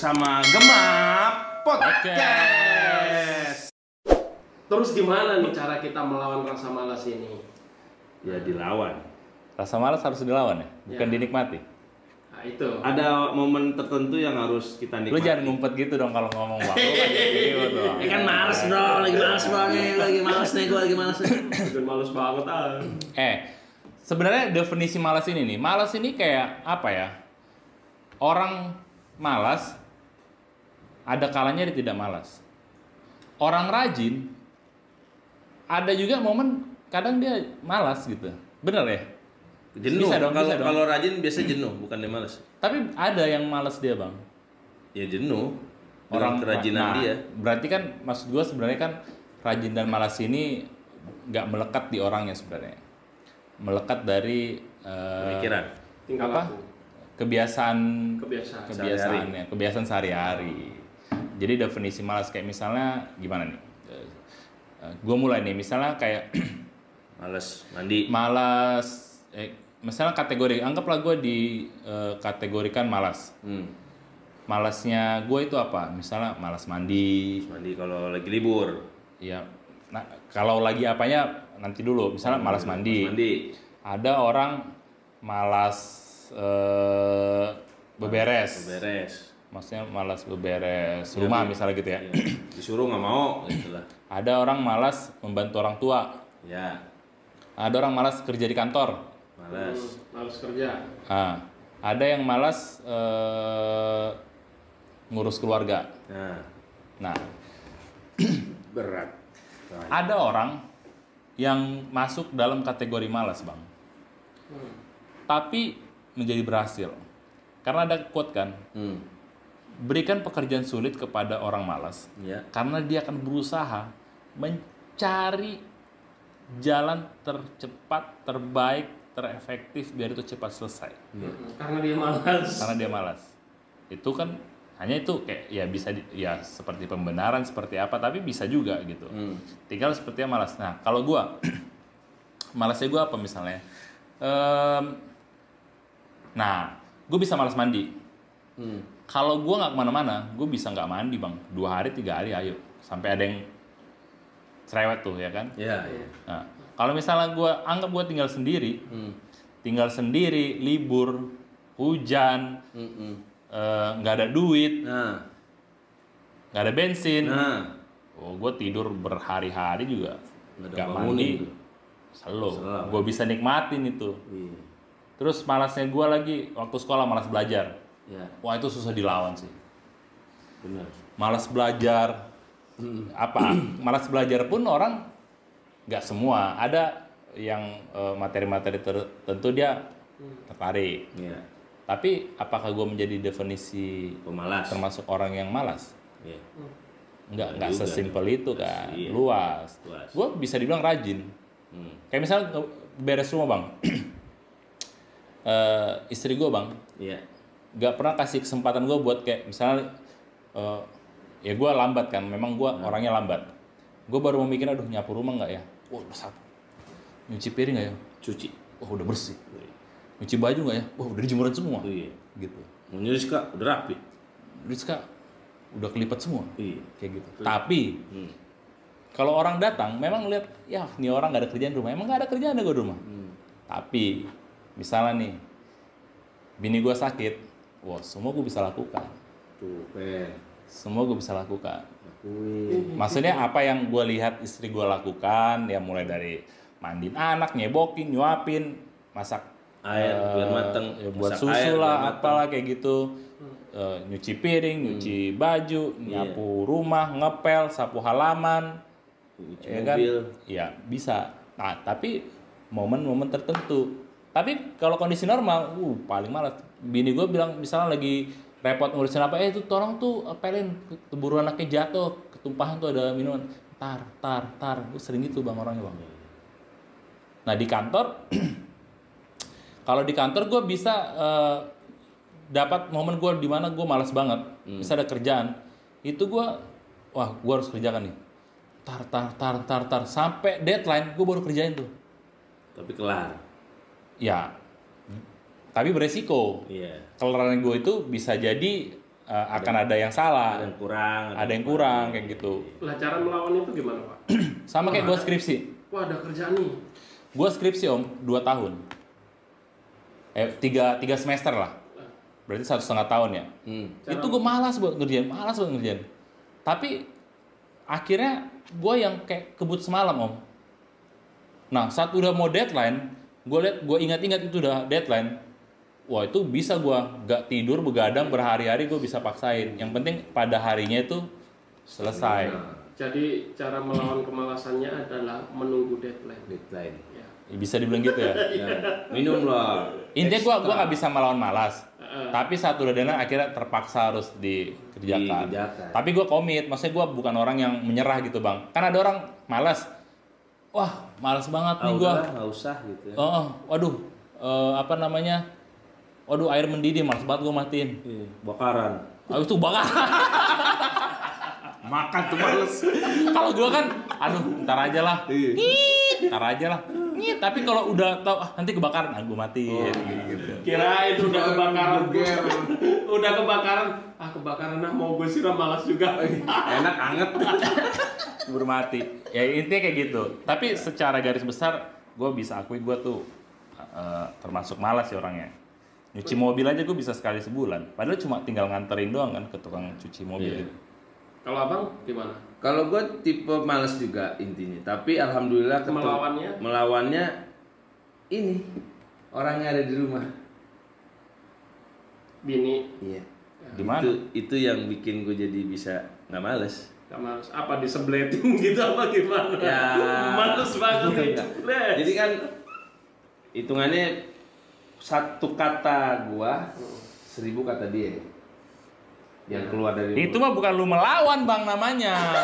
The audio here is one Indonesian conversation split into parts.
bersama Gemap Podcast. Terus gimana nih cara kita melawan rasa malas ini? Ya dilawan. Rasa malas harus dilawan ya, bukan Ya. dinikmati. Nah itu. Ada momen tertentu yang harus kita nikmati. Lu jangan ngumpet gitu dong kalau ngomong bang. Lu kan gitu dong. Ini kan males bro, lagi males bro nih, lagi males nih, gue lagi males nih. Bikin males banget Sebenarnya definisi malas ini nih, malas ini kayak apa ya? Orang malas, ada kalanya dia tidak malas. Orang rajin, ada juga momen kadang dia malas gitu. Bener ya? Jenuh. Bisa dong, bisa dong. Kalau rajin biasa jenuh, bukan dia malas. Tapi ada yang malas dia bang. Ya jenuh. Orang kerajinan dia. Berarti kan maksud gue sebenarnya kan rajin dan malas ini nggak melekat di orangnya sebenarnya. Melekat dari Pemikiran. Tinggal apa? laku. Kebiasaan sehari-hari. Jadi definisi malas kayak misalnya gimana nih? Gue mulai nih, misalnya kayak Males mandi. misalnya kategori, anggaplah gue kategorikan malas. Malasnya gue itu apa? Misalnya malas mandi. Mandi kalau lagi libur. Ya, nah kalau lagi apanya nanti dulu. Misalnya malas mandi. Ada orang malas beberes. Maksudnya malas beberes rumah misalnya gitu ya. Iya. Disuruh nggak mau gitu lah. Ada orang malas membantu orang tua. Ya, Ada orang malas kerja di kantor. malas. Males kerja. Ada yang malas ngurus keluarga. Nah, Berat. ada orang yang masuk dalam kategori malas, Bang. Tapi menjadi berhasil. Karena ada quote kan, berikan pekerjaan sulit kepada orang malas, Ya. karena dia akan berusaha mencari jalan tercepat, terbaik, terefektif biar itu cepat selesai. Karena dia malas. Karena dia malas. Itu kan hanya itu kayak ya bisa ya seperti pembenaran seperti apa, tapi bisa juga gitu. Tinggal sepertinya malas. Nah kalau gua malasnya gua apa misalnya? Nah, gue bisa malas mandi. Kalau gue nggak kemana-mana, gue bisa nggak mandi bang. 2 hari, 3 hari, ayo. Sampai ada yang cerewet tuh ya kan. Ya. Nah, kalau misalnya gue anggap gue tinggal sendiri, libur, hujan, nggak ada duit, nggak ada bensin, gue tidur berhari-hari juga nggak mandi, selalu. Gue bisa nikmatin itu. Terus malasnya gue lagi waktu sekolah malas belajar. Ya. Wah itu susah dilawan sih. Benar. Malas belajar. Malas belajar pun orang nggak semua. Ada yang materi-materi tertentu dia tertarik. Ya. Tapi apakah gue menjadi definisi Pemalas. termasuk orang yang malas? Ya. Nggak juga. sesimpel itu kan. Iya. Luas. Gue bisa dibilang rajin. Kayak misalnya beres rumah bang. Istri gue bang, Iya. gak pernah kasih kesempatan gue buat kayak misalnya ya gue lambat kan, memang gue orangnya lambat. Gue baru memikir aduh nyapu rumah nggak ya, wah udah sapu. Nyuci piring nggak ya, Cuci. wah udah bersih. Nyuci baju nggak ya, wah udah dijemurin semua. Iya. Gitu. Mau nyuris kak, udah rapi. Rizka udah kelipet semua. Iya. Kayak gitu. Tapi kalau orang datang memang lihat ya nih orang nggak ada kerjaan di rumah, emang nggak ada kerjaan gue di rumah. Tapi misalnya nih, bini gue sakit, wah semua gue bisa lakukan. Tuh, Semua gue bisa lakukan. Maksudnya apa yang gue lihat istri gue lakukan, ya mulai dari mandiin anak, nyebokin, nyuapin, masak air biar mateng, ya buat masak susu air biar lah, mateng. apalah kayak gitu. Nyuci piring, nyuci baju, nyapu rumah, ngepel, sapu halaman, Cuci ya kan? mobil. Ya bisa. Nah, tapi momen-momen tertentu. Tapi kalau kondisi normal, paling malas. Bini gue bilang misalnya lagi repot ngurusin apa, itu orang tuh pelin, keburu anaknya jatuh, ketumpahan tuh ada minuman. Tar. Gue sering gitu bang orangnya bang. Nah di kantor, kalau di kantor gue bisa dapat momen gue di mana gue malas banget. Bisa ada kerjaan, itu gue, wah gue harus kerjakan nih. Tar, sampai deadline gue baru kerjain tuh. Tapi kelar. Ya, tapi beresiko. Iya. Kelaran gue itu bisa jadi akan ada yang salah, Ada yang kurang. ada yang kurang kayak gitu. Lah cara melawan itu gimana, Pak? Sama kayak gue skripsi. Wah, ada kerjaan nih. Gue skripsi om 2 tahun. 3 semester lah. Berarti 1,5 tahun ya. Itu gue malas banget ngerjain. Tapi akhirnya gue yang kayak kebut semalam om. Nah saat udah mau deadline, gue ingat-ingat itu udah deadline. Wah itu bisa gue gak tidur begadang berhari-hari gue bisa paksain. Yang penting pada harinya itu selesai. Jadi cara melawan kemalasannya adalah menunggu deadline. Ya. Bisa dibilang gitu ya. Minum lah. Intinya gue gak bisa melawan malas. Tapi saat udah deadline akhirnya terpaksa harus dikerjakan. Tapi gue komit, maksudnya gue bukan orang yang menyerah gitu bang. Kan ada orang malas. Wah malas banget nih gue. Nggak usah gitu ya. Waduh, waduh air mendidih, malas banget gue matiin. Bakaran. Itu bakar. Makan tuh males. Kalau gue kan, aduh ntar aja lah. Ntar aja lah. Tapi kalau udah tahu nanti kebakaran, gue matiin. Gitu. Kirain udah kebakaran. Udah kebakaran. Kebakaran mau gue siram malas juga. Enak anget. Bermati. Ya intinya kayak gitu. Tapi secara garis besar, gue bisa akui gue tuh termasuk malas sih orangnya. Nyuci mobil aja gue bisa sekali sebulan. Padahal cuma tinggal nganterin doang kan ke tukang cuci mobil. Gitu. Kalau abang gimana? Kalau gue tipe malas juga intinya. Tapi alhamdulillah melawannya ini orangnya ada di rumah. Bini. Iya. Gimana? Itu yang bikin gue jadi bisa nggak males. Gak males. Apa disebletin gitu apa gimana? Ya. Males banget nih. Jadi kan hitungannya satu kata gua 1000 kata dia yang keluar dari Itu mah bukan lu melawan bang namanya.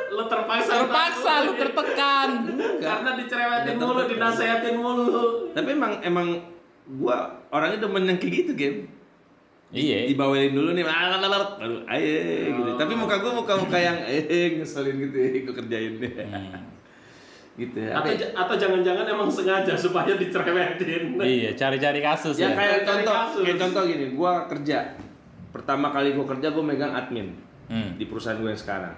Lu terpaksa Lu tertekan. karena dicerewetin mulu, dinasehatin mulu. Tapi emang gua orangnya demen yang kayak gitu, Game. Iya. Dibawain dulu nih, baru ayo gitu. Tapi muka gua yang ngeselin gitu ya, gua kerjain deh. Gitu ya. Atau jangan-jangan emang sengaja supaya dicerewetin. Iya, cari-cari kasus Ya ya. kayak contoh gini, gua kerja. Pertama kali gua kerja gua megang admin di perusahaan gue yang sekarang.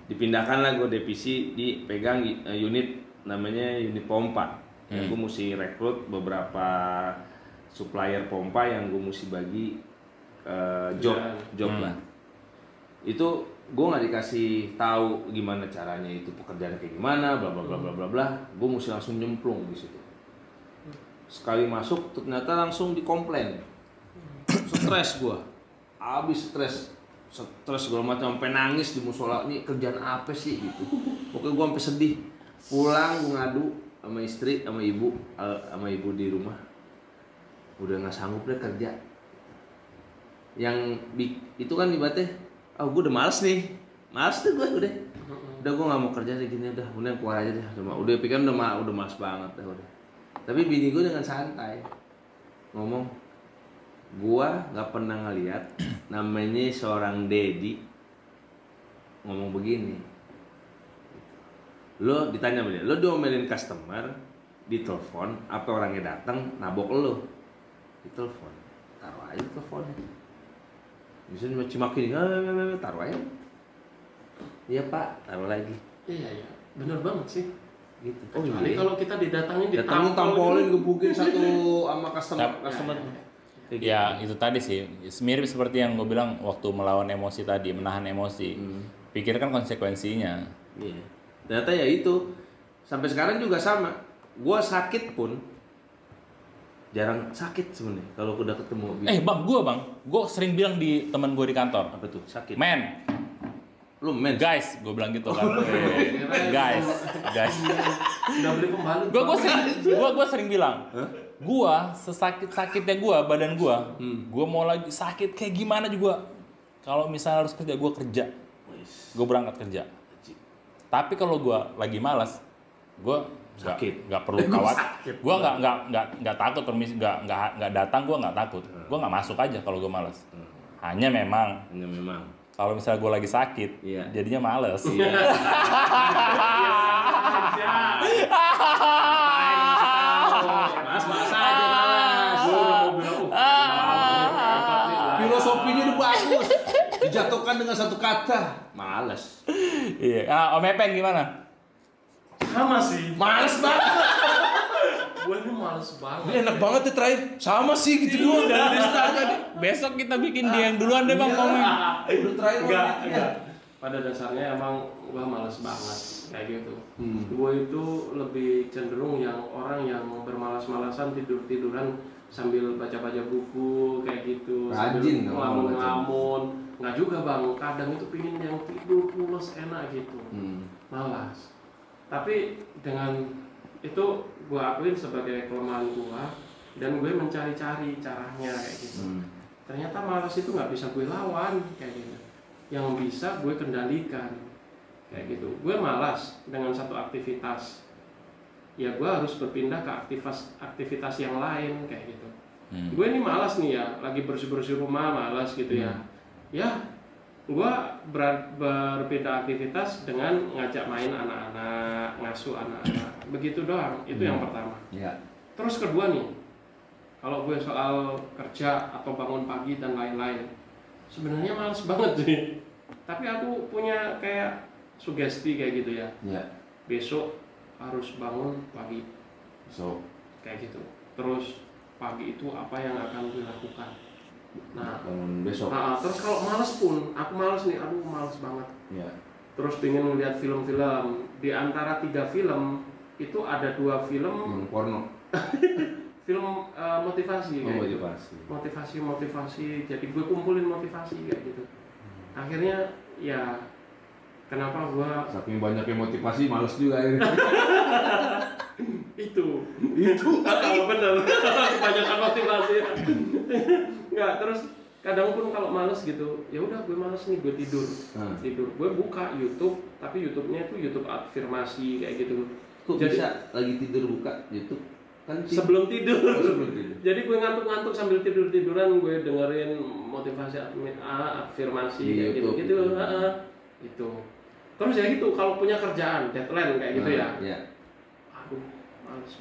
Dipindahkan lah gua divisi dipegang unit namanya unit pompa. Gue mesti rekrut beberapa supplier pompa yang gue mesti bagi job lah. Itu gue nggak dikasih tahu gimana caranya itu pekerjaan kayak gimana, bla bla bla bla bla bla. Gue mesti langsung nyemplung di situ. Sekali masuk ternyata langsung dikomplain. Stres gue, abis stres segala macam, sampai nangis di musola. Ini kerjaan apa sih gitu? Pokoknya gue sampai sedih. Pulang gue ngadu sama istri, sama ibu di rumah. Udah nggak sanggup deh kerja. Yang itu kan ibaratnya, gue udah males tuh gue udah gue nggak mau kerja kayak gini, udah keluar aja deh. Udah pikiran udah males banget udah. Tapi bini gue dengan santai ngomong, gue nggak pernah ngeliat namanya seorang Dedi ngomong begini. Lo ditanya sama dia, lo diomelin customer di telepon, apa orangnya datang nabok lo di telepon, taruh aja teleponnya. Misalnya cimaki, taruh aja. Iya pak, taruh lagi. Iya, bener banget sih. Gitu. Kecuali kalau kita didatangin tampolin gebukin satu sama customer. Ya itu tadi sih, mirip seperti yang gue bilang waktu melawan emosi tadi, menahan emosi. Pikirkan konsekuensinya. Iya. Ternyata ya itu. Sampai sekarang juga sama. Gue sakit pun jarang sakit sebenarnya kalau udah ketemu. Gue sering bilang di teman gue di kantor. Apa tuh? Sakit. Men, lu men. guys, gue bilang gitu kan. guys. Udah beli pembalut. Gue sering bilang, gue sesakit-sakitnya gue, badan gue mau lagi sakit kayak gimana juga. Kalau misalnya harus kerja, gue kerja. Gue berangkat kerja. Tapi kalau gue lagi malas, gue nggak perlu khawatir. Gue nggak takut permisi, nggak datang, gue nggak takut. Gue nggak masuk aja kalau gue malas. Hanya memang kalau misalnya gue lagi sakit, jadinya males. Filosofinya udah bagus. katakan dengan satu kata, malas. Iya. Om Epeng gimana? Sama sih. Malas banget. Gue ini males banget. Ini enak banget ya terakhir. Sama sih gitu doang. Dari tadi. Besok kita bikin dia yang duluan deh Bang komen. Udah terakhir. Enggak. Pada dasarnya emang gue males banget kayak gitu. Gue itu lebih cenderung yang orang yang bermalas-malasan tidur-tiduran sambil baca-baca buku kayak gitu. Rajin sambil ngelamun-ngelamun. Nggak juga Bang, kadang itu pingin yang tidur pulas enak gitu. Malas. Tapi dengan itu gue akuin sebagai kelemahan gue, dan gue mencari-cari caranya kayak gitu. Ternyata malas itu nggak bisa gue lawan kayak gitu. Yang bisa gue kendalikan kayak gitu. Gue malas dengan satu aktivitas, ya gue harus berpindah ke aktivitas yang lain kayak gitu. Gue ini malas nih ya, lagi bersih-bersih rumah malas gitu ya. Ya gue berpindah aktivitas dengan ngajak main anak-anak, ngasuh anak-anak, begitu doang. Itu yang pertama. Terus kedua nih, kalau gue soal kerja atau bangun pagi dan lain-lain, sebenarnya males banget sih. Tapi aku punya kayak sugesti kayak gitu ya. Besok harus bangun pagi. Kayak gitu. Terus pagi itu apa yang akan gue lakukan? Nah, besok. Terus kalau males pun, aku males nih, aduh males banget. Terus pengen ngeliat film-film. Di antara 3 film itu ada 2 film porno. film motivasi kayak Motivasi. Jadi gue kumpulin motivasi kayak gitu. Akhirnya ya kenapa gue Saking banyaknya motivasi males juga akhirnya. itu bener kebanyakan motivasi. Nggak, terus kadang pun kalau males gitu, ya udah gue males nih, gue tidur. Gue buka YouTube, tapi YouTube-nya itu YouTube afirmasi kayak gitu. Kok jadi bisa lagi tidur buka YouTube? Kan sebelum tidur. Sebelum tidur. Jadi gue ngantuk-ngantuk sambil tidur-tiduran, gue dengerin motivasi afirmasi kayak gitu. Itu. Terus ya gitu, kalau punya kerjaan, deadline kayak gitu ya. Aduh, males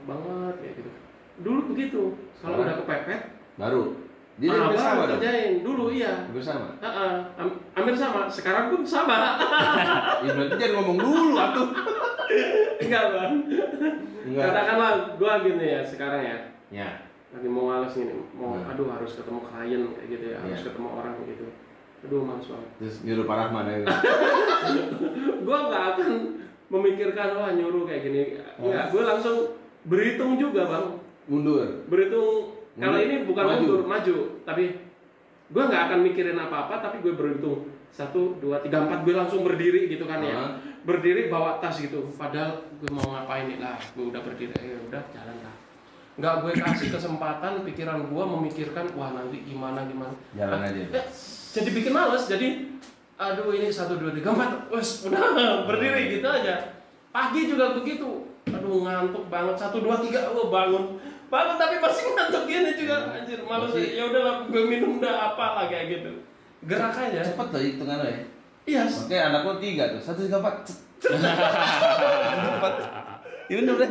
banget kayak gitu. Dulu begitu. Kalau udah kepepet baru dia bersama kerjain dulu iya. Bersama. Hampir sama. Sekarang pun sama. Ya berarti jangan ngomong dulu atuh. Enggak, Bang. Katakanlah gua gini ya sekarang ya. Lagi mau males nih, aduh harus ketemu klien kayak gitu ya, harus ketemu orang gitu. Aduh males banget. Terus nyuruh Pak Rahman ya. Gua nggak akan memikirkan nyuruh kayak gini. Enggak, gua langsung berhitung juga, Bang. Mundur. Berhitung. Kalau ini bukan mundur, maju. Tapi gue nggak akan mikirin apa-apa, tapi gue berhitung 1, 2, 3, 4, gue langsung berdiri gitu kan ya. Berdiri bawa tas gitu. Padahal gue mau ngapain nih lah, gue udah berdiri, ya udah jalan lah. Nggak gue kasih kesempatan pikiran gue memikirkan, wah nanti gimana. Jalan aja. Jadi bikin males. Jadi aduh ini 1, 2, 3, 4, wes udah berdiri gitu aja. Pagi juga begitu. Aduh ngantuk banget 1, 2, 3, bangun tapi masih ngantuk gini juga anjir malas. Ya udahlah gue minum dah apalah kayak gitu. Gerak aja. Cepet lah hitungan lo ya. Iya. Oke, anak lo 3 tuh. 1, 3, 4. Cepet. Ini udah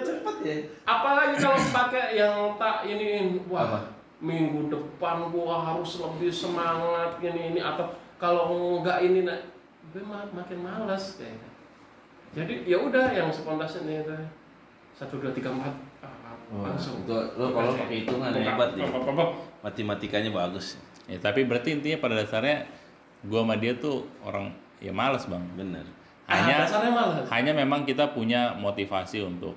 cepet ya. Apalagi kalau pakai yang tak iniin. Wah, minggu depan gua harus lebih semangat ini atau kalau enggak ini gue makin malas kayaknya. Jadi ya udah yang spontan ini itu 1, 2, 3, 4 langsung. Itu lo kalau pakai hitungan hebat nih. Matematikanya bagus. Ya tapi berarti intinya pada dasarnya gua sama dia tuh orang ya malas Bang. Bener. Dasarnya malas. Hanya memang kita punya motivasi untuk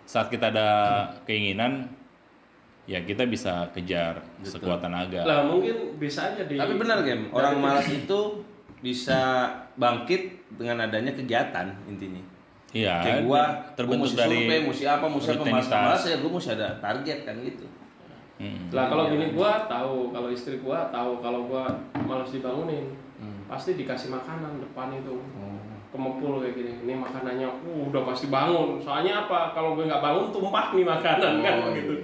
saat kita ada keinginan ya kita bisa kejar sekuat tenaga. Lah mungkin bisa aja Tapi benar Gem, orang malas itu bisa bangkit dengan adanya kegiatan intinya. Iya. Kayak gua terbentuk mesti dari survei, mesti apa malas ya gua mesti ada target kan gitu. Lah kalau gini gua tahu, kalau istri gua tahu kalau gua malas dibangunin, pasti dikasih makanan depan itu. Kemepul kayak gini, ini makanannya udah pasti bangun. Soalnya apa? Kalau gue nggak bangun tumpah nih makanan kan gitu.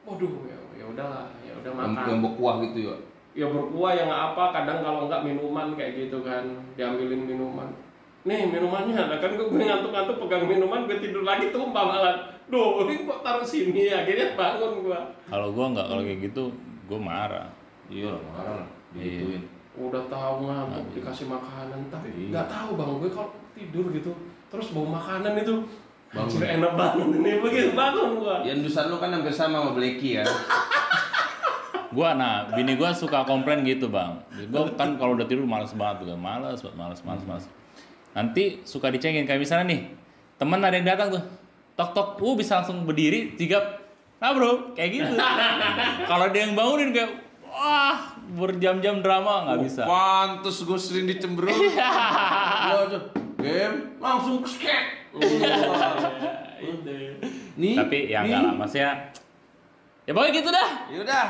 Waduh, ya udahlah, ya udah makan. Yang berkuah gitu ya. Ya berkuah yang apa? Kadang kalau nggak minuman kayak gitu kan, diambilin minuman. Nih minumannya, nah kan gue ngantuk-ngantuk pegang minuman, gue tidur lagi tumpah malah. Duh, ini kok taruh sini ya? Akhirnya bangun gue. Kalau gue nggak, kalau kayak gitu gue marah. Iya lah, marah lah. Digituin. Udah tahu ngantuk dikasih makanan, tapi nggak tahu bang, gue kalau tidur gitu terus bawa makanan itu anjir enak banget ini, begitu bangun gua. Ya endusan lu kan hampir sama Blacky ya. Bini gua suka komplain gitu bang. Gua kan kalau udah tidur malas banget, malas. Nanti suka dicengin kayak misalnya nih, temen ada yang datang tuh, tok, bisa langsung berdiri, sigap, nah bro, kayak gitu. Kalau dia yang bangunin kayak, wah, berjam-jam drama nggak bisa. Pantes gue sering dicemberut. Waduh, game langsung skek. Tapi ya enggak lah, maksudnya ya pokoknya gitu dah. Yaudah.